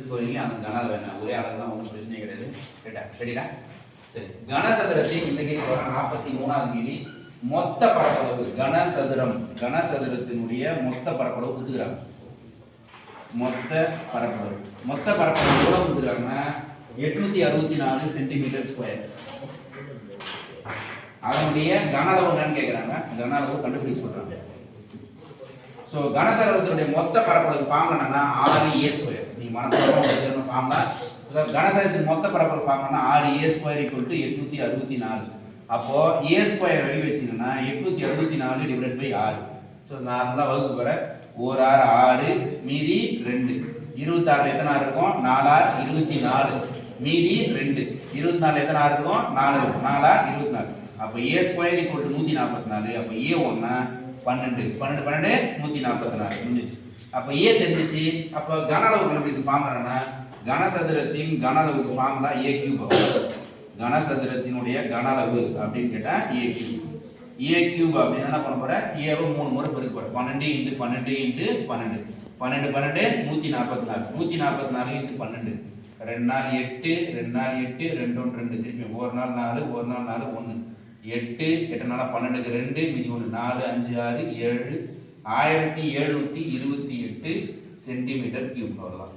Square அந்த கன அளவு என்ன ஒரே அளவு தான், ஒன்றும் பிரச்சனை கிடையாது. சரிடா. சரி, கனசதுரத்தின் இந்த கேள்வி 43வது கேள்வி. மொத்த பரப்பளவு கனசதுரம், கனசதுரத்தினுடைய மொத்த பரப்பளவு கொடுத்துக்கிறாங்க. மொத்த பரப்பளவு எவ்வளவு கொடுத்துக்கிறாங்கன்னா 864 சென்டிமீட்டர் ஸ்கொயர். அதனுடைய கன அளவு என்னன்னு கேட்கிறாங்க. கன அளவு கண்டுபிடிச்சு சொல்றாங்க. சோ கனசதுரத்தினுடைய மொத்த பரப்பளவு ஃபார்முலா என்னன்னா 6a². நீங்க மனப்பாடம் ஃபார்முலா. கனசதுரத்தின் மொத்த பரப்பளவு ஃபார்முலா 6a² = 864. அப்போ a² வெளிய வச்சீங்கன்னா 864 ÷ 6. சோ நார்மலா வகுப்பு வர 1 6 மீதி 2 26 எத்தனை இருக்கும்? 4 24 மீதி 2 24 எத்தனை இருக்கும்? 4 24. அப்ப a² = 144. அப்ப a1 12 144 முடிஞ்சிச்சு. அப்ப a தெரிஞ்சிச்சு. அப்ப கன அளவு கண்டுபிடிக்க ஃபார்முலா கனசதுரத்தின் கன அளவுக்கு ஃபார்முலா a3. கனசதுரத்தினுடைய கன அளவு அப்படின்னு கேட்டா a3 அப்படின்னு என்ன பண்ண போற? a வை 3 முறை பெருக்க போற. 12 × 12 × 12 12 12 144 144 × 12 2 நாள் 8 2 நாள் 8 2 1 2 திருப்பி 1 நாள் 4 1 நாள் 4 1 8 8 நாள் 12 2 மீதி 1 4 5 6 7 1728 சென்டிமீட்டர் கியூப். அவ்வளவுதான்.